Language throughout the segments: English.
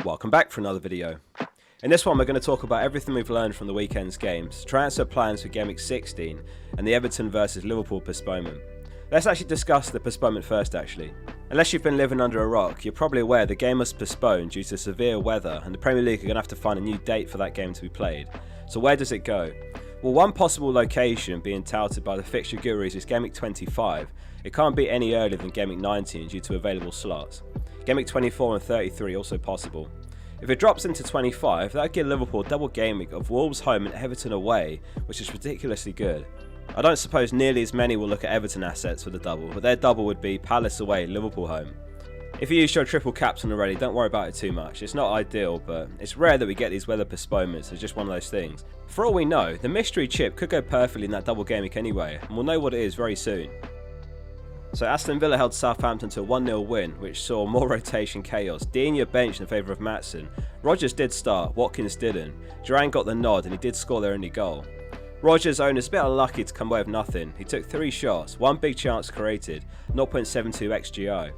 Welcome back for another video. In this one we're going to talk about everything we've learned from the weekend's games, transfer plans for Gameweek16 and the Everton vs Liverpool postponement. Let's actually discuss the postponement first actually. Unless you've been living under a rock, you're probably aware the game was postponed due to severe weather and the Premier League are going to have to find a new date for that game to be played. So where does it go? Well, one possible location being touted by the fixture gurus is Gameweek 25. It can't be any earlier than Gameweek 19 due to available slots. Gameweek 24 and 33 also possible. If it drops into 25, that would give Liverpool a double game week of Wolves home and Everton away, which is ridiculously good. I don't suppose nearly as many will look at Everton assets for the double, but their double would be Palace away, Liverpool home. If you used your triple captain already, don't worry about it too much. It's not ideal, but it's rare that we get these weather postponements. It's just one of those things. For all we know, the mystery chip could go perfectly in that double game week anyway, and we'll know what it is very soon. So Aston Villa held Southampton to a 1-0 win, which saw more rotation chaos. Digne benched in favour of Maatsen. Rodgers did start, Watkins didn't. Duran got the nod and he did score their only goal. Rodgers' owners a bit unlucky to come away with nothing. He took 3 shots, 1 big chance created, 0.72 XGI.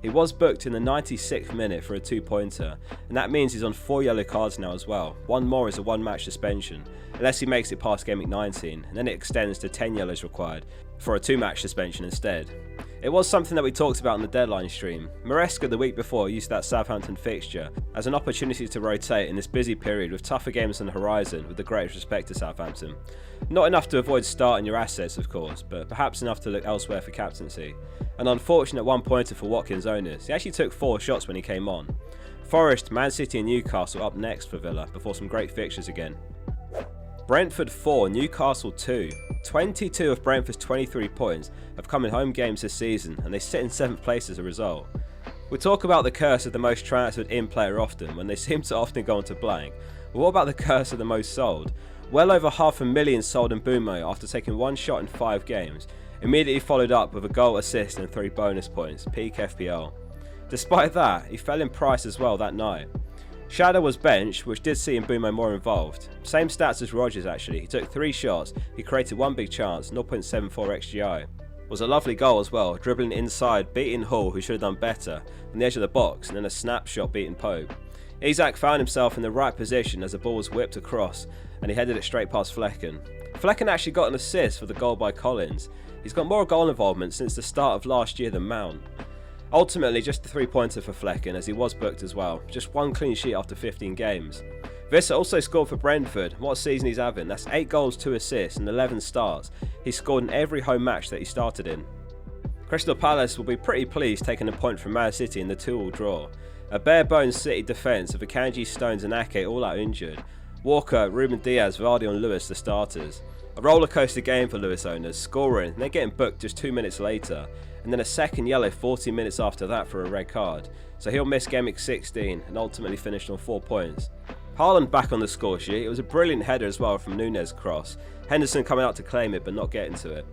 He was booked in the 96th minute for a 2-pointer, and that means he's on 4 yellow cards now as well. One more is a 1-match suspension, unless he makes it past Gameweek 19, and then it extends to 10 yellows required for a 2-match suspension instead. It was something that we talked about in the deadline stream. Maresca the week before used that Southampton fixture as an opportunity to rotate in this busy period with tougher games on the horizon, with the greatest respect to Southampton. Not enough to avoid starting your assets of course, but perhaps enough to look elsewhere for captaincy. An unfortunate 1-pointer for Watkins' owners. He actually took 4 shots when he came on. Forest, Man City and Newcastle up next for Villa before some great fixtures again. Brentford 4, Newcastle 2. 22 of Brentford's 23 points have come in home games this season and they sit in 7th place as a result. We talk about the curse of the most transferred in player often when they seem to often go into blank, but what about the curse of the most sold? Well over 500,000 sold in Mbeumo after taking 1 shot in 5 games, immediately followed up with a goal, assist and 3 bonus points, peak FPL. Despite that, he fell in price as well that night. Shadow was benched, which did see Mbeumo more involved. Same stats as Rodgers actually, he took 3 shots, he created 1 big chance, 0.74 XGI. Was a lovely goal as well, dribbling inside, beating Hull who should have done better, on the edge of the box and then a snapshot beating Pope. Isak found himself in the right position as the ball was whipped across and he headed it straight past Flecken. Flecken actually got an assist for the goal by Collins. He's got more goal involvement since the start of last year than Mount. Ultimately just a 3-pointer for Flecken as he was booked as well, just 1 clean sheet after 15 games. Visser also scored for Brentford. What a season he's having, that's 8 goals, 2 assists and 11 starts. He scored in every home match that he started in. Crystal Palace will be pretty pleased taking a point from Man City in the 2-2 draw. A bare bones City defence of Akanji, Stones and Ake all out injured. Walker, Ruben Diaz, Vardy and Lewis the starters. A rollercoaster game for Lewis owners, scoring and then getting booked just 2 minutes later, and then a second yellow 40 minutes after that for a red card, so he'll miss Gameweek 16 and ultimately finished on 4 points. Haaland back on the score sheet. It was a brilliant header as well from Nunez cross, Henderson coming out to claim it but not getting to it.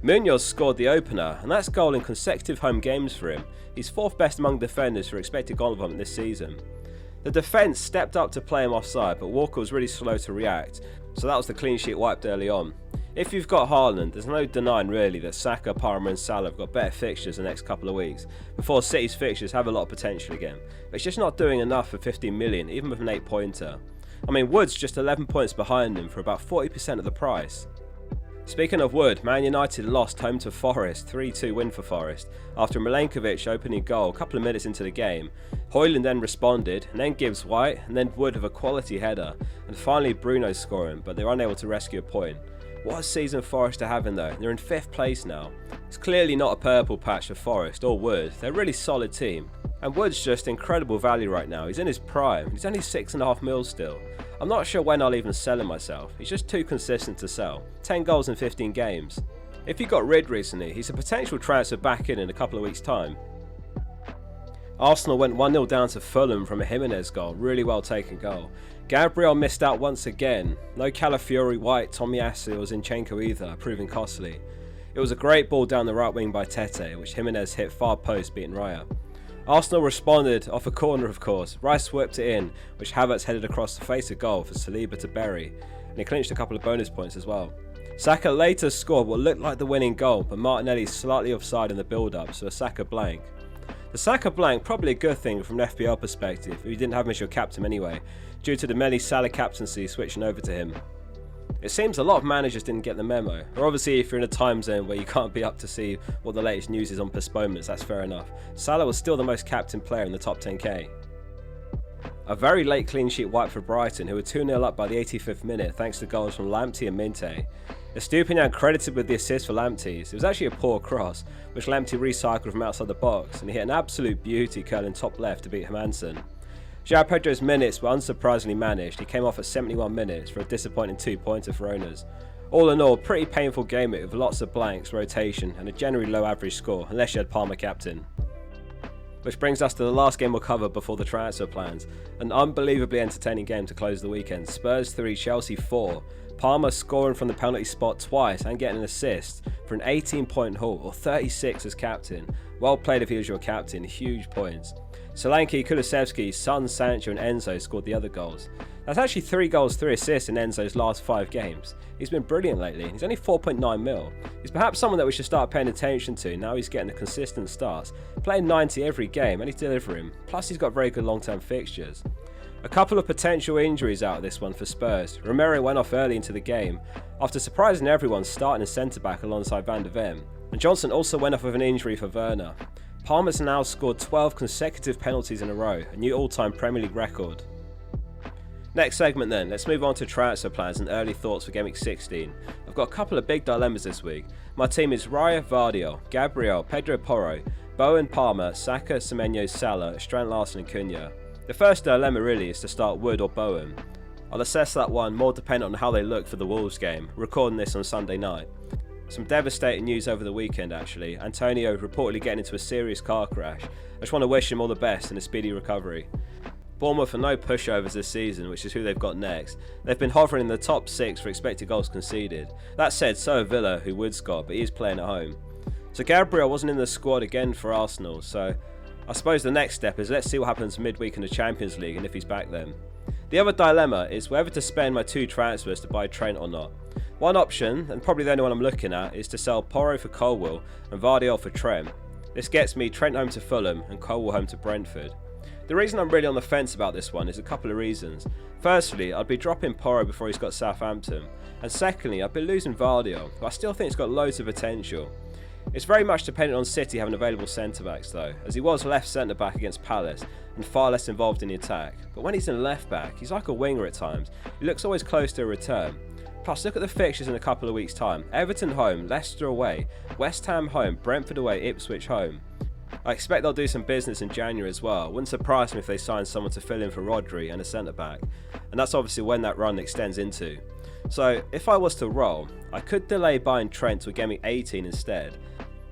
Munoz scored the opener, and that's goal in consecutive home games for him. He's 4th best among defenders for expected goal involvement this season. The defence stepped up to play him offside, but Walker was really slow to react, so that was the clean sheet wiped early on. If you've got Haaland, there's no denying really that Saka, Palmer and Salah have got better fixtures the next couple of weeks, before City's fixtures have a lot of potential again. But it's just not doing enough for 15 million, even with an 8-pointer. I mean, Wood's just 11 points behind him for about 40% of the price. Speaking of Wood, Man United lost home to Forest, 3-2 win for Forest, after Milenkovic opening goal a couple of minutes into the game. Højlund then responded, and then Gibbs White, and then Wood with a quality header, and finally Bruno scoring, but they were unable to rescue a point. What a season Forest are having though, they're in 5th place now. It's clearly not a purple patch for Forest or Wood, they're a really solid team. And Wood's just incredible value right now, he's in his prime, he's only 6.5 mil still. I'm not sure when I'll even sell him myself, he's just too consistent to sell. 10 goals in 15 games. If he got rid recently, he's a potential transfer back in a couple of weeks time. Arsenal went 1-0 down to Fulham from a Jimenez goal, really well taken goal. Gabriel missed out once again, no Calafiori, White, Tomiyasu or Zinchenko either, proving costly. It was a great ball down the right wing by Tete, which Jimenez hit far post beating Raya. Arsenal responded off a corner of course, Rice whipped it in, which Havertz headed across the face of goal for Saliba to bury, and he clinched a couple of bonus points as well. Saka later scored what looked like the winning goal, but Martinelli slightly offside in the build-up, so a Saka blank. The Saka blank probably a good thing from an FPL perspective if you didn't have him as your captain anyway, due to the many Salah captaincy switching over to him. It seems a lot of managers didn't get the memo, or obviously if you're in a time zone where you can't be up to see what the latest news is on postponements, that's fair enough. Salah was still the most captain player in the top 10k. A very late clean sheet wipe for Brighton, who were 2-0 up by the 85th minute thanks to goals from Lamptey and Minte. Estupinian credited with the assist for Lamptey's. It was actually a poor cross, which Lamptey recycled from outside the box, and he hit an absolute beauty curling top left to beat Hermansen. João Pedro's minutes were unsurprisingly managed. He came off at 71 minutes for a disappointing 2-pointer for owners. All in all, pretty painful game with lots of blanks, rotation, and a generally low average score, unless you had Palmer captain. Which brings us to the last game we'll cover before the transfer plans. An unbelievably entertaining game to close the weekend. Spurs 3, Chelsea 4. Palmer scoring from the penalty spot twice and getting an assist for an 18-point haul, or 36 as captain. Well played if he was your captain, huge points. Solanke, Kulusevski, Son, Sancho and Enzo scored the other goals. That's actually 3 goals, 3 assists in Enzo's last 5 games. He's been brilliant lately. He's only 4.9 mil. He's perhaps someone that we should start paying attention to now he's getting the consistent starts. Playing 90 every game and he's delivering. Plus he's got very good long-term fixtures. A couple of potential injuries out of this one for Spurs. Romero went off early into the game after surprising everyone starting as centre-back alongside Van der Ven. And Johnson also went off with an injury for Werner. Palmer's now scored 12 consecutive penalties in a row, a new all-time Premier League record. Next segment then, let's move on to transfer plans and early thoughts for Gameweek 16. I've got a couple of big dilemmas this week. My team is Raya, Vardiol, Gabriel, Pedro Porro, Bowen, Palmer, Saka, Semenyo, Salah, Trent Larsen and Cunha. The first dilemma really is to start Wood or Bowen. I'll assess that one more dependent on how they look for the Wolves game, recording this on Sunday night. Some devastating news over the weekend actually. Antonio reportedly getting into a serious car crash. I just want to wish him all the best and a speedy recovery. Bournemouth are no pushovers this season, which is who they've got next. They've been hovering in the top 6 for expected goals conceded. That said, so are Villa, who Wood's got, but he is playing at home. So Gabriel wasn't in the squad again for Arsenal, so I suppose the next step is let's see what happens midweek in the Champions League and if he's back then. The other dilemma is whether to spend my 2 transfers to buy Trent or not. One option, and probably the only one I'm looking at, is to sell Porro for Colwill and Vardiol for Trent. This gets me Trent home to Fulham and Colwill home to Brentford. The reason I'm really on the fence about this one is a couple of reasons. Firstly, I'd be dropping Porro before he's got Southampton, and secondly, I'd be losing Vardiol, but I still think he's got loads of potential. It's very much dependent on City having available centre-backs though, as he was left centre-back against Palace and far less involved in the attack. But when he's in left-back, he's like a winger at times. He looks always close to a return. Plus, look at the fixtures in a couple of weeks' time. Everton home, Leicester away, West Ham home, Brentford away, Ipswich home. I expect they'll do some business in January as well. Wouldn't surprise me if they sign someone to fill in for Rodri and a centre-back. And that's obviously when that run extends into. So, if I was to roll, I could delay buying Trent to a Gameweek 18 instead.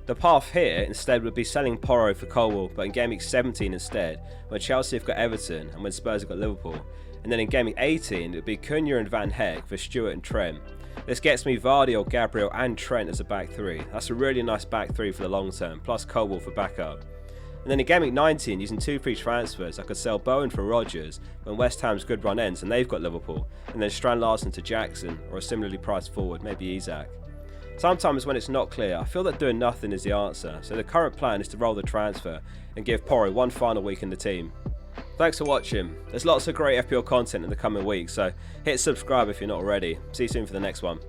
The path here instead would be selling Porro for Colwill, but in Gameweek 17 instead, when Chelsea have got Everton and when Spurs have got Liverpool. And then in Gameweek 18 it would be Cunha and Van Heck for Stewart and Trent. This gets me Vardiol, Gabriel and Trent as a back 3. That's a really nice back 3 for the long term, plus Colwill for backup. And then in Gameweek 19, using 2 free transfers, I could sell Bowen for Rodgers when West Ham's good run ends and they've got Liverpool, and then Strand Larsen to Jackson, or a similarly priced forward, maybe Isak. Sometimes when it's not clear, I feel that doing nothing is the answer, so the current plan is to roll the transfer and give Porro one final week in the team. Thanks for watching. There's lots of great FPL content in the coming weeks, so hit subscribe if you're not already. See you soon for the next one.